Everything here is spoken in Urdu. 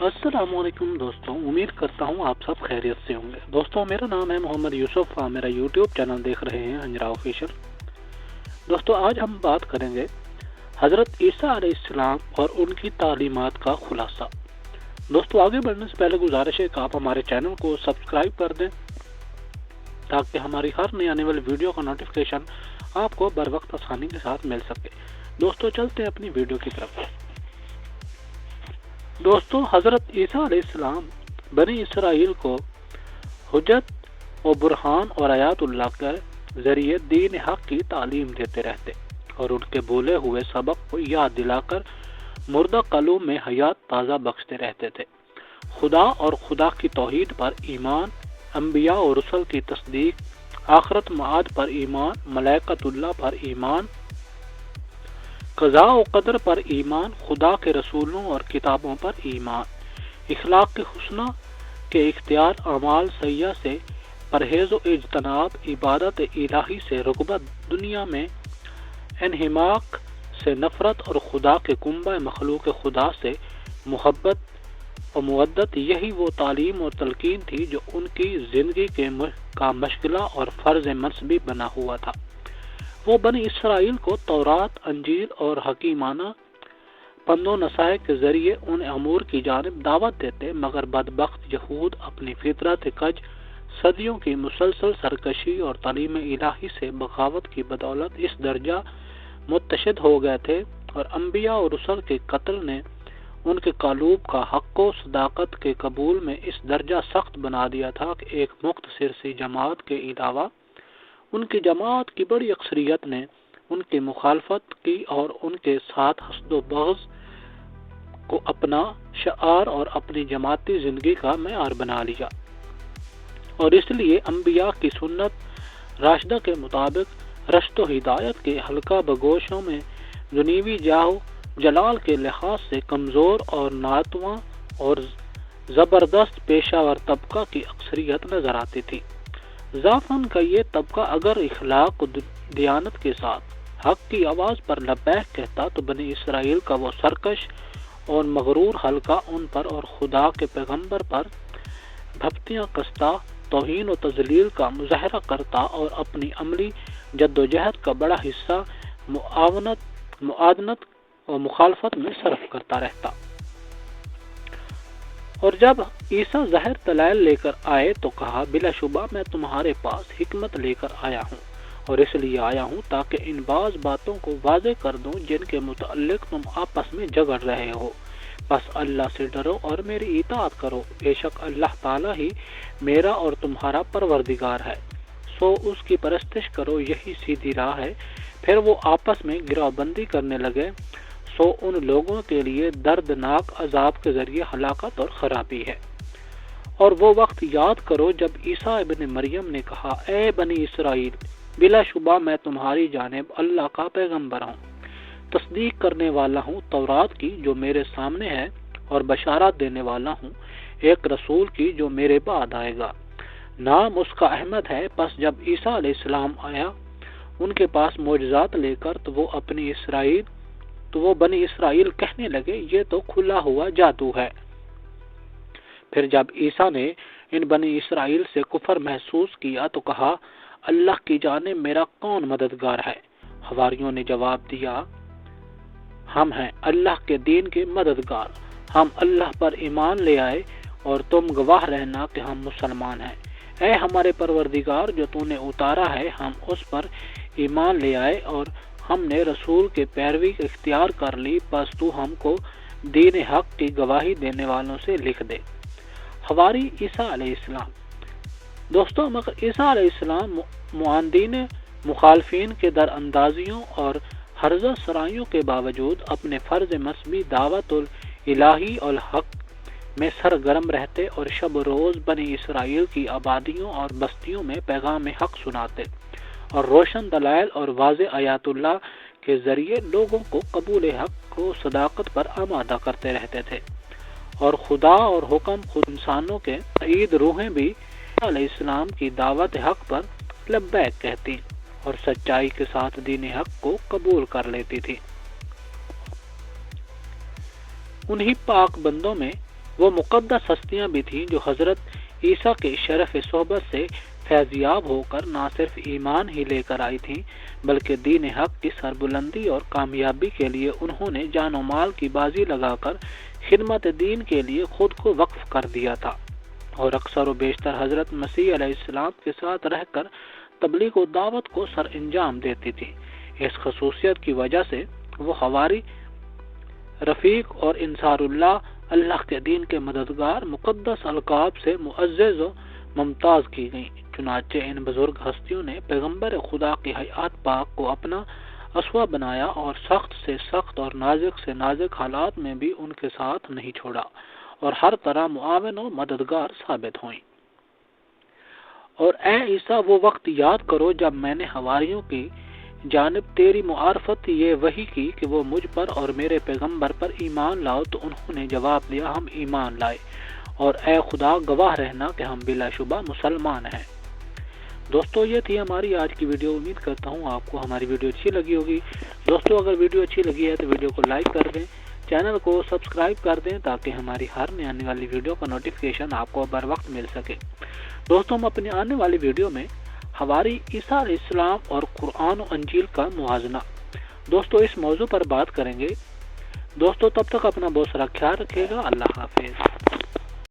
السلام علیکم دوستوں، امید کرتا ہوں آپ سب خیریت سے ہوں گے۔ دوستوں، میرا نام ہے محمد یوسف، آپ میرا یوٹیوب چینل دیکھ رہے ہیں ہنجرا آفیشل۔ دوستوں، آج ہم بات کریں گے حضرت عیسیٰ علیہ السلام اور ان کی تعلیمات کا خلاصہ۔ دوستوں، آگے بڑھنے سے پہلے گزارش ہے کہ آپ ہمارے چینل کو سبسکرائب کر دیں تاکہ ہماری ہر نئی آنے والی ویڈیو کا نوٹیفیکیشن آپ کو بر وقت آسانی کے ساتھ مل سکے۔ دوستوں، چلتے ہیں اپنی ویڈیو کی طرف۔ دوستوں، حضرت عیسیٰ علیہ السلام بنی اسرائیل کو حجت و برہان اور آیات اللہ کے ذریعے دین حق کی تعلیم دیتے رہتے اور ان کے بولے ہوئے سبق کو یاد دلا کر مردہ قلوب میں حیات تازہ بخشتے رہتے تھے۔ خدا اور خدا کی توحید پر ایمان، انبیاء اور رسل کی تصدیق، آخرت معاد پر ایمان، ملائکۃ اللہ پر ایمان، قضاء و قدر پر ایمان، خدا کے رسولوں اور کتابوں پر ایمان، اخلاق کے حسنہ کے اختیار، اعمال سیئہ سے پرہیز و اجتناب، عبادت الہی سے رغبت، دنیا میں انحماق سے نفرت اور خدا کے کنبہ مخلوق خدا سے محبت و مودت، یہی وہ تعلیم اور تلقین تھی جو ان کی زندگی کا مشغلہ اور فرض منصبی بنا ہوا تھا۔ وہ بنی اسرائیل کو تورات، انجیل اور حکیمانہ پند و نصائح کے ذریعے ان امور کی جانب دعوت دیتے، مگر بدبخت یہود اپنی فطرت کج، صدیوں کی مسلسل سرکشی اور تعلیم الہی سے بغاوت کی بدولت اس درجہ متشدد ہو گئے تھے، اور انبیاء اور رسل کے قتل نے ان کے قلوب کا حق و صداقت کے قبول میں اس درجہ سخت بنا دیا تھا کہ ایک مختصر سی جماعت کے علاوہ ان کی جماعت کی بڑی اکثریت نے ان کی مخالفت کی اور ان کے ساتھ حسد و بغض کو اپنا شعار اور اپنی جماعتی زندگی کا معیار بنا لیا، اور اس لیے انبیاء کی سنت راشدہ کے مطابق رشد و ہدایت کے حلقہ بگوشوں میں دنیوی جاہ جلال کے لحاظ سے کمزور اور ناتواں اور زبردست پیشہ ور طبقہ کی اکثریت نظر آتی تھی۔ ضعفاً کا یہ طبقہ اگر اخلاق و دیانت کے ساتھ حق کی آواز پر لبیک کہتا تو بنی اسرائیل کا وہ سرکش اور مغرور حلقہ ان پر اور خدا کے پیغمبر پر بھپتیاں کستا، توہین و تذلیل کا مظاہرہ کرتا اور اپنی عملی جد و جہد کا بڑا حصہ معاونت اور مخالفت میں صرف کرتا رہتا۔ اور جب عیسیٰ ظاہر دلائل لے کر آئے تو کہا، بلا شبہ میں تمہارے پاس حکمت لے کر آیا ہوں، اور اس لیے آیا ہوں تاکہ ان بعض باتوں کو واضح کر دوں جن کے متعلق تم آپس میں جھگڑ رہے ہو۔ بس اللہ سے ڈرو اور میری اطاعت کرو، بے شک اللہ تعالیٰ ہی میرا اور تمہارا پروردگار ہے، سو اس کی پرستش کرو، یہی سیدھی راہ ہے۔ پھر وہ آپس میں گروہ بندی کرنے لگے، سو ان لوگوں کے لیے دردناک عذاب کے ذریعے ہلاکت اور خرابی ہے۔ اور وہ وقت یاد کرو جب عیسیٰ ابن مریم نے کہا، اے بنی اسرائیل، بلا شبہ میں تمہاری جانب اللہ کا پیغمبر ہوں، تصدیق کرنے والا ہوں تورات کی جو میرے سامنے ہے، اور بشارت دینے والا ہوں ایک رسول کی جو میرے بعد آئے گا، نام اس کا احمد ہے۔ پس جب عیسیٰ علیہ السلام آیا ان کے پاس معجزات لے کر تو وہ بنی اسرائیل کہنے لگے، یہ تو کھلا ہوا جادو ہے۔ پھر جب عیسیٰ نے ان بنی اسرائیل سے کفر محسوس کیا تو کہا، اللہ کی جانب میرا کون مددگار ہے؟ حواریوں نے جواب دیا، ہم ہیں اللہ کے دین کے مددگار، ہم اللہ پر ایمان لے آئے اور تم گواہ رہنا کہ ہم مسلمان ہیں۔ اے ہمارے پروردگار، جو تو نے اتارا ہے ہم اس پر ایمان لے آئے اور ہم نے رسول کے پیروی اختیار کر لی، پس تو ہم کو دین حق کی گواہی دینے والوں سے لکھ دے۔ حواری عیسیٰ علیہ السلام۔ دوستوں، مگر عیسیٰ علیہ السلام معاندین مخالفین کے در اندازیوں اور ہرزہ سرائیوں کے باوجود اپنے فرض منصبی دعوت الہی اور حق میں سرگرم رہتے اور شب و روز بنی اسرائیل کی آبادیوں اور بستیوں میں پیغام حق سناتے اور روشن دلائل اور واضح آیات اللہ کے ذریعے لوگوں کو قبول حق کو صداقت پر آمادہ کرتے رہتے تھے، اور خدا اور حکم خود انسانوں کے عید روحیں بھی علیہ السلام کی دعوت حق پر لبیک کہتی اور سچائی کے ساتھ دین حق کو قبول کر لیتی تھی۔ انہی پاک بندوں میں وہ مقدس ہستیاں بھی تھیں جو حضرت عیسیٰ کے شرف صحبت سے فیضیاب ہو کر نہ صرف ایمان ہی لے کر آئی تھیں بلکہ دین حق کی سربلندی اور کامیابی کے لیے انہوں نے جان و مال کی بازی لگا کر خدمت دین کے لیے خود کو وقف کر دیا تھا، اور اکثر و بیشتر حضرت مسیح علیہ السلام کے ساتھ رہ کر تبلیغ و دعوت کو سر انجام دیتی تھی۔ اس خصوصیت کی وجہ سے وہ حواری، رفیق اور انصار اللہ کے دین کے مددگار مقدس القاب سے معزز و ممتاز کی گئیں۔ چنانچہ ان بزرگ ہستیوں نے پیغمبر خدا کی حیات پاک کو اپنا اسوہ بنایا اور سخت سے سخت اور نازک سے نازک حالات میں بھی ان کے ساتھ نہیں چھوڑا اور ہر طرح معاون و مددگار ثابت ہوئیں۔ اور اے عیسیٰ، وہ وقت یاد کرو جب میں نے حواریوں کی جانب تیری معرفت یہ وحی کی کہ وہ مجھ پر اور میرے پیغمبر پر ایمان لاؤ، تو انہوں نے جواب دیا ہم ایمان لائے، اور اے خدا گواہ رہنا کہ ہم بلا شبہ مسلمان ہیں۔ دوستو، یہ تھی ہماری آج کی ویڈیو۔ امید کرتا ہوں آپ کو ہماری ویڈیو اچھی لگی ہوگی۔ دوستو، اگر ویڈیو اچھی لگی ہے تو ویڈیو کو لائک کر دیں، چینل کو سبسکرائب کر دیں تاکہ ہماری ہر نئی آنے والی ویڈیو کا نوٹیفیکیشن آپ کو بر وقت مل سکے۔ دوستو، ہم اپنی آنے والی ویڈیو میں حواری عیسیٰ علیہ السلام اور قرآن و انجیل کا موازنہ دوستو اس موضوع پر بات کریں گے۔ دوستو، تب تک اپنا بہت سارا خیال رکھیے گا۔ اللہ حافظ۔